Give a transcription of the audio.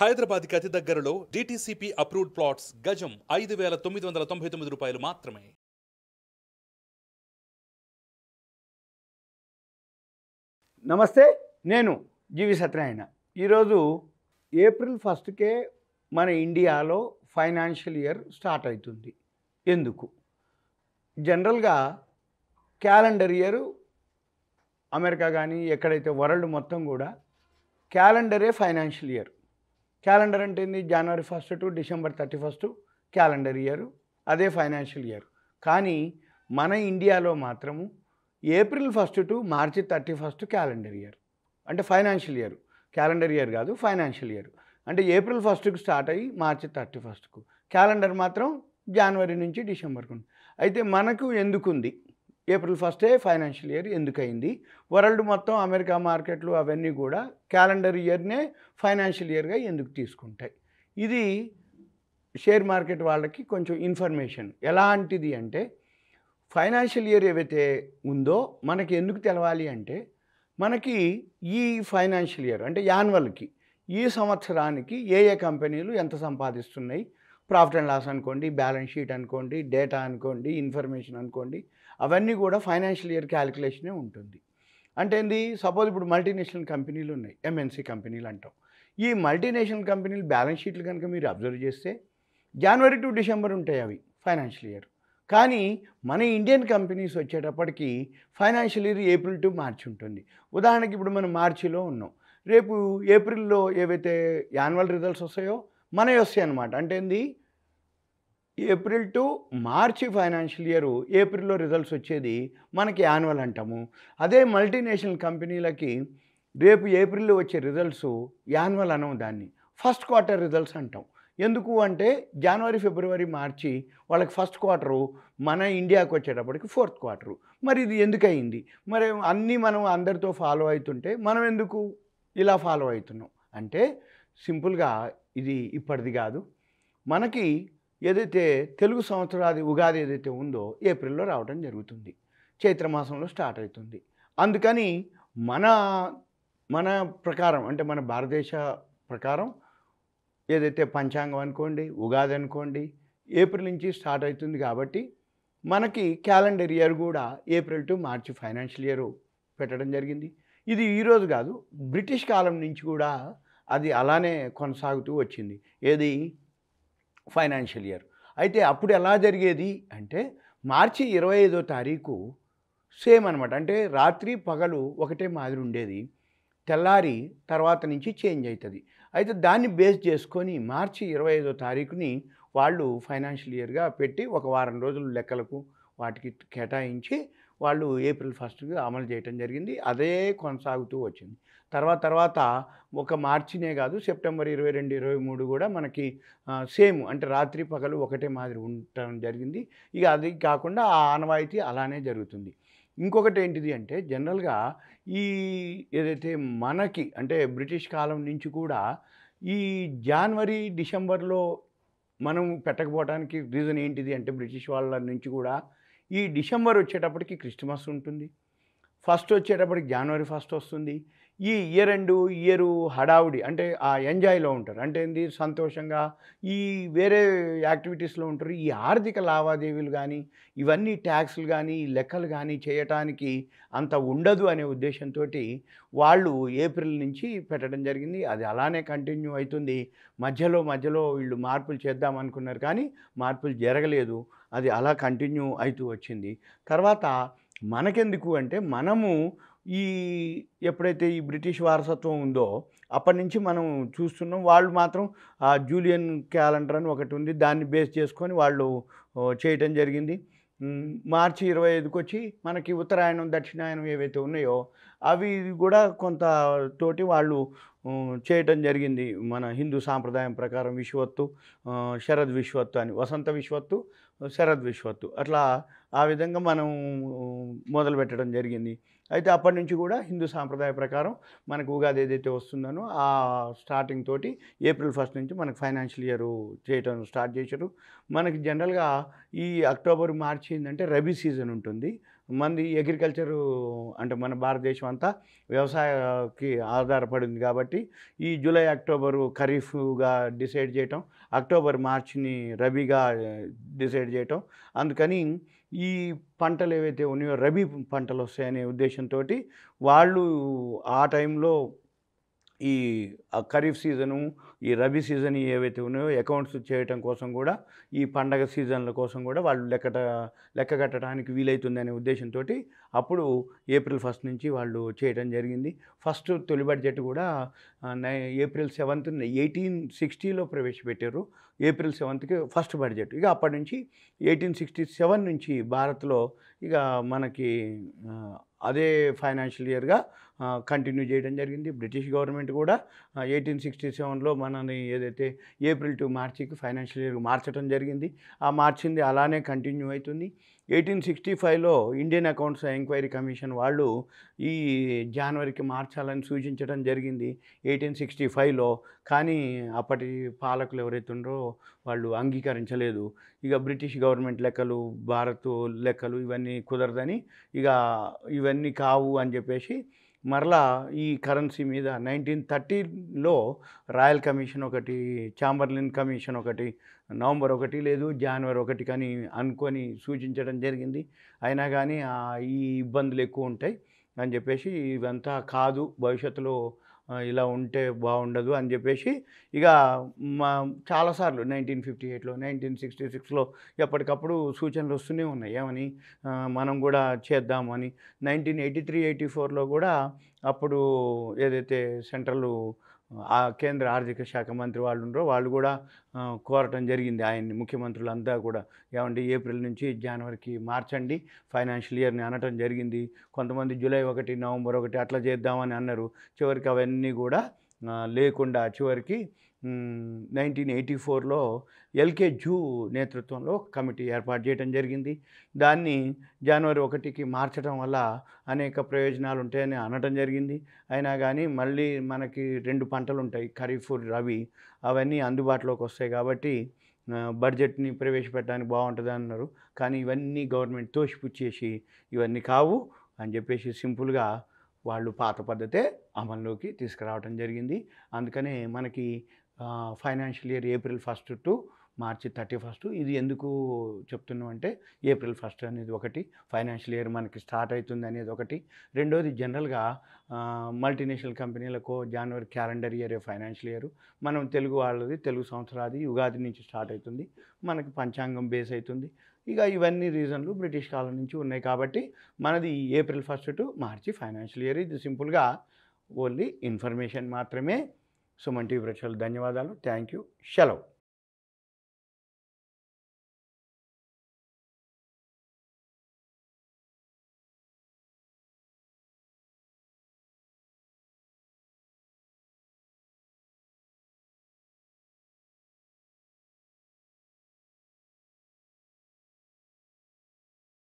హైదరాబాద్కి అతి దగ్గరలో డిటిసిపి అప్రూవ్డ్ ప్లాట్స్ గజం 5,999 రూపాయలు మాత్రమే. నమస్తే, నేను GVSatyanarayana. ఈరోజు ఏప్రిల్ 1కే మన ఇండియాలో ఫైనాన్షియల్ ఇయర్ స్టార్ట్ అవుతుంది. ఎందుకు? జనరల్గా క్యాలెండర్ ఇయర్ అమెరికా కానీ ఎక్కడైతే వరల్డ్ మొత్తం కూడా క్యాలెండరే ఫైనాన్షియల్ ఇయర్. క్యాలెండర్ అంటే ఏంది? జనవరి 1 టు డిసెంబర్ 31 క్యాలెండర్ ఇయర్, అదే ఫైనాన్షియల్ ఇయర్. కానీ మన ఇండియాలో మాత్రము April 1 to March 31 calendar year, అంటే ఫైనాన్షియల్ ఇయర్. క్యాలెండర్ ఇయర్ కాదు, ఫైనాన్షియల్ ఇయర్. అంటే ఏప్రిల్ 1కు స్టార్ట్ అయ్యి మార్చి 31కు. క్యాలెండర్ మాత్రం జనవరి నుంచి డిసెంబర్కు ఉంది. అయితే మనకు ఎందుకుంది ఏప్రిల్ 1 ఫైనాన్షియల్ ఇయర్ ఎందుకయింది? వరల్డ్ మొత్తం అమెరికా మార్కెట్లు అవన్నీ కూడా క్యాలెండర్ ఇయర్నే ఫైనాన్షియల్ ఇయర్గా ఎందుకు తీసుకుంటాయి? ఇది షేర్ మార్కెట్ వాళ్ళకి కొంచెం ఇన్ఫర్మేషన్. ఎలాంటిది అంటే, ఫైనాన్షియల్ ఇయర్ ఏవైతే ఉందో మనకి ఎందుకు తెలవాలి అంటే, మనకి ఈ ఫైనాన్షియల్ ఇయర్ అంటే యాన్యువల్కి ఈ సంవత్సరానికి ఏ ఏ కంపెనీలు ఎంత సంపాదిస్తున్నాయి, ప్రాఫిట్ అండ్ లాస్ అనుకోండి, బ్యాలెన్స్ షీట్ అనుకోండి, డేటా అనుకోండి, ఇన్ఫర్మేషన్ అనుకోండి, అవన్నీ కూడా ఫైనాన్షియల్ ఇయర్ క్యాలిక్యులేషనే ఉంటుంది. అంటే ఏంది? సపోజ్ ఇప్పుడు మల్టీనేషనల్ కంపెనీలు ఉన్నాయి, MNC కంపెనీలు అంటాం. ఈ మల్టీనేషనల్ కంపెనీలు బ్యాలెన్స్ షీట్లు కనుక మీరు అబ్జర్వ్ చేస్తే జనవరి టు డిసెంబర్ ఉంటాయి అవి ఫైనాన్షియల్ ఇయర్. కానీ మన ఇండియన్ కంపెనీస్ వచ్చేటప్పటికి ఫైనాన్షియల్ ఇయర్ ఏప్రిల్ టు మార్చి ఉంటుంది. ఉదాహరణకి ఇప్పుడు మనం మార్చిలో ఉన్నాం, రేపు ఏప్రిల్లో ఏవైతే యాన్యువల్ రిజల్ట్స్ వస్తాయో మనవి వస్తాయి అన్నమాట. అంటే ఏంది? April to March financial year, ఏప్రిల్లో రిజల్ట్స్ వచ్చేది మనకి యాన్యువల్ అంటాము. అదే మల్టీనేషనల్ కంపెనీలకి రేపు ఏప్రిల్లో వచ్చే రిజల్ట్స్ యాన్యువల్ అనము, దాన్ని ఫస్ట్ క్వార్టర్ రిజల్ట్స్ అంటాం. ఎందుకు అంటే జనవరి, ఫిబ్రవరి, మార్చి వాళ్ళకి ఫస్ట్ క్వార్టరు, మన ఇండియాకి వచ్చేటప్పటికి ఫోర్త్ క్వార్టరు. మరి ఇది ఎందుకయింది? మరి అన్నీ మనం అందరితో ఫాలో అవుతుంటే మనం ఎందుకు ఇలా ఫాలో అవుతున్నాం అంటే, సింపుల్గా ఇది ఇప్పటిది కాదు. మనకి ఏదైతే తెలుగు సంవత్సరాది ఉగాది ఏదైతే ఉందో ఏప్రిల్లో రావడం జరుగుతుంది, చైత్రమాసంలో స్టార్ట్ అవుతుంది. అందుకని మన మన ప్రకారం అంటే మన భారతదేశ ప్రకారం ఏదైతే పంచాంగం అనుకోండి, ఉగాది అనుకోండి, ఏప్రిల్ నుంచి స్టార్ట్ అవుతుంది. కాబట్టి మనకి క్యాలెండర్ ఇయర్ కూడా April to March financial year పెట్టడం జరిగింది. ఇది ఈరోజు కాదు, బ్రిటిష్ కాలం నుంచి కూడా అది అలానే కొనసాగుతూ వచ్చింది. ఏది? Financial year. అయితే అప్పుడు ఎలా జరిగేది అంటే, మార్చి 25వ తారీఖు సేమ్ అనమాట. అంటే రాత్రి పగలు ఒకటే మాదిరి ఉండేది, తెల్లారి తర్వాత నుంచి చేంజ్ అవుతుంది. అయితే దాన్ని బేస్ చేసుకొని మార్చి 25వ తారీఖుని వాళ్ళు ఫైనాన్షియల్ ఇయర్గా పెట్టి ఒక వారం రోజులు లెక్కలకు వాటికి కేటాయించి వాళ్ళు ఏప్రిల్ 1కి అమలు చేయడం జరిగింది. అదే కొనసాగుతూ వచ్చింది. తర్వాత ఒక మార్చినే కాదు, సెప్టెంబర్ 22, 23 కూడా మనకి సేమ్, అంటే రాత్రి పగలు ఒకటే మాదిరి ఉండటం జరిగింది. ఇక అది కాకుండా ఆ ఆనవాయితీ అలానే జరుగుతుంది. ఇంకొకటి ఏంటిది అంటే, జనరల్గా ఈ ఏదైతే మనకి అంటే బ్రిటిష్ కాలం నుంచి కూడా ఈ జనవరి, డిసెంబర్లో మనం పెట్టకపోవడానికి రీజన్ ఏంటిది అంటే, బ్రిటిష్ వాళ్ళ నుంచి కూడా ఈ డిసెంబర్ వచ్చేటప్పటికి క్రిస్మస్ ఉంటుంది, ఫస్ట్ వచ్చేటప్పటికి జనవరి 1 వస్తుంది. ఈ ఇయరు హడావుడి అంటే ఆ ఎంజాయ్లో ఉంటారు. అంటే ఏంది? సంతోషంగా ఈ వేరే యాక్టివిటీస్లో ఉంటారు. ఈ ఆర్థిక లావాదేవీలు కానీ, ఇవన్నీ ట్యాక్స్లు కానీ, ఈ లెక్కలు కానీ చేయటానికి అంత ఉండదు అనే ఉద్దేశంతో వాళ్ళు ఏప్రిల్ నుంచి పెట్టడం జరిగింది. అది అలానే కంటిన్యూ అవుతుంది. మధ్యలో వీళ్ళు మార్పులు చేద్దాం అనుకున్నారు, కానీ మార్పులు జరగలేదు. అది అలా కంటిన్యూ అవుతూ వచ్చింది. తర్వాత మనకెందుకు అంటే, మనము ఈ ఎప్పుడైతే ఈ బ్రిటిష్ వారసత్వం ఉందో అప్పటి నుంచి మనం చూస్తున్నాం. వాళ్ళు మాత్రం ఆ జూలియన్ క్యాలెండర్ అని ఒకటి ఉంది, దాన్ని బేస్ చేసుకొని వాళ్ళు చేయటం జరిగింది. మార్చి 25కి వచ్చి మనకి ఉత్తరాయణం, దక్షిణాయనం ఏవైతే ఉన్నాయో అవి కూడా కొంత తోటి వాళ్ళు చేయటం జరిగింది. మన హిందూ సాంప్రదాయం ప్రకారం విషువత్తు, శరద్ విషువత్తు అని, వసంత విషువత్తు, శరద్ విషువత్తు, అట్లా ఆ విధంగా మనం మొదలుపెట్టడం జరిగింది. అయితే అప్పటి నుంచి కూడా హిందూ సాంప్రదాయ ప్రకారం మనకు ఉగాది ఏదైతే వస్తుందనో ఆ స్టార్టింగ్ తోటి ఏప్రిల్ 1 నుంచి మనకు ఫైనాన్షియల్ ఇయర్ చేయటం స్టార్ట్ చేశారు. మనకి జనరల్గా ఈ అక్టోబర్, మార్చి ఏంటంటే రబీ సీజన్ ఉంటుంది. మంది అగ్రికల్చరు అంటే మన భారతదేశం అంతా వ్యవసాయకి ఆధారపడింది కాబట్టి ఈ జూలై అక్టోబరు ఖరీఫ్గా డిసైడ్ చేయటం, అక్టోబర్ మార్చిని రబీగా డిసైడ్ చేయటం. అందుకని ఈ పంటలు ఏవైతే ఉన్నాయో రబీ పంటలు వస్తాయనే ఉద్దేశంతో వాళ్ళు ఆ టైంలో ఈ ఖరీఫ్ సీజను, ఈ రబీ సీజన్ ఏవైతే ఉన్నాయో అకౌంట్స్ చేయటం కోసం కూడా, ఈ పండగ సీజన్ల కోసం కూడా వాళ్ళు లెక్క కట్టడానికి వీలవుతుందనే ఉద్దేశంతో అప్పుడు ఏప్రిల్ 1 నుంచి వాళ్ళు చేయడం జరిగింది. ఫస్ట్ తొలి బడ్జెట్ కూడా ఏప్రిల్ 7 1860లో ప్రవేశపెట్టారు. ఏప్రిల్ 7కి ఫస్ట్ బడ్జెట్. ఇక అప్పటి నుంచి 1867 నుంచి భారత్లో ఇక మనకి అదే ఫైనాన్షియల్ ఇయర్గా కంటిన్యూ చేయడం జరిగింది. బ్రిటిష్ గవర్నమెంట్ కూడా 1867లో మనని ఏదైతే ఏప్రిల్ టు మార్చికి ఫైనాన్షియల్ ఇయర్ మార్చడం జరిగింది. ఆ మార్చింది అలానే కంటిన్యూ అవుతుంది. 1865లో ఇండియన్ అకౌంట్స్ ఎంక్వైరీ కమిషన్ వాళ్ళు ఈ జనవరికి మార్చాలని సూచించడం జరిగింది 1865లో. కానీ అప్పటి పాలకులు ఎవరైతే ఉన్నారో వాళ్ళు అంగీకరించలేదు. ఇక బ్రిటిష్ గవర్నమెంట్ లెక్కలు, భారత్ లెక్కలు ఇవన్నీ కుదరదని, ఇక ఇవన్నీ కావు అని చెప్పేసి మరలా ఈ కరెన్సీ మీద 1930లో రాయల్ కమిషన్ ఒకటి, చాంబర్లిన్ కమిషన్ ఒకటి, నవంబర్ 1 లేదు జనవరి 1 కానీ అనుకొని సూచించడం జరిగింది. అయినా కానీ ఈ ఇబ్బందులు ఎక్కువ ఉంటాయి అని చెప్పేసి ఇవంతా కాదు, భవిష్యత్తులో ఇలా ఉంటే బాగుండదు అని చెప్పేసి ఇక చాలాసార్లు 1958లో 1966లో ఎప్పటికప్పుడు సూచనలు వస్తూనే ఉన్నాయి. ఏమని మనం కూడా చేద్దామని. 1983-84లో కూడా అప్పుడు ఏదైతే సెంట్రల్ కేంద్ర ఆర్థిక శాఖ మంత్రి వాళ్ళు ఉన్నారో వాళ్ళు కూడా కోరటం జరిగింది ఆయన్ని, ముఖ్యమంత్రులంతా కూడా ఏమండి ఏప్రిల్ నుంచి జనవరికి మార్చండి ఫైనాన్షియల్ ఇయర్ని అనటం జరిగింది. కొంతమంది జూలై 1 నవంబర్ 1 అట్లా చేద్దామని అన్నారు. చివరికి అవన్నీ కూడా లేకుండా చివరికి 1984లో ఎల్కే జూ నేతృత్వంలో కమిటీ ఏర్పాటు చేయడం జరిగింది. దాన్ని జనవరి 1కి మార్చడం వల్ల అనేక ప్రయోజనాలు ఉంటాయని అనడం జరిగింది. అయినా కానీ మళ్ళీ మనకి 2 పంటలు ఉంటాయి, ఖరీఫ్, రబీ, అవన్నీ అందుబాటులోకి వస్తాయి కాబట్టి బడ్జెట్ని ప్రవేశపెట్టడానికి బాగుంటుంది అన్నారు. కానీ ఇవన్నీ గవర్నమెంట్ తోసిపుచ్చేసి ఇవన్నీ కావు అని చెప్పేసి సింపుల్గా వాళ్ళు పాత పద్ధతే అమల్లోకి తీసుకురావడం జరిగింది. అందుకనే మనకి ఫైనాన్షియల్ ఇయర్ ఏప్రిల్ 1 టు మార్చి 31. ఇది ఎందుకు చెప్తున్నాం అంటే ఏప్రిల్ 1 అనేది ఒకటి, ఫైనాన్షియల్ ఇయర్ మనకి స్టార్ట్ అవుతుంది అనేది ఒకటి. రెండోది జనరల్గా మల్టీనేషనల్ కంపెనీలకు జనవరి క్యాలెండర్ ఇయరే ఫైనాన్షియల్ ఇయర్. మనం తెలుగు వాళ్ళది తెలుగు సంవత్సరాది యుగాది నుంచి స్టార్ట్ అవుతుంది, మనకి పంచాంగం బేస్ అవుతుంది. ఇక ఇవన్నీ రీజన్లు బ్రిటిష్ కాలం నుంచి ఉన్నాయి కాబట్టి మనది April 1 to March financial year. ఇది సింపుల్గా ఓన్లీ ఇన్ఫర్మేషన్ మాత్రమే. సుమన్ టీవీ ప్రేక్షకులకు ధన్యవాదాలు. Thank you. సెలవు.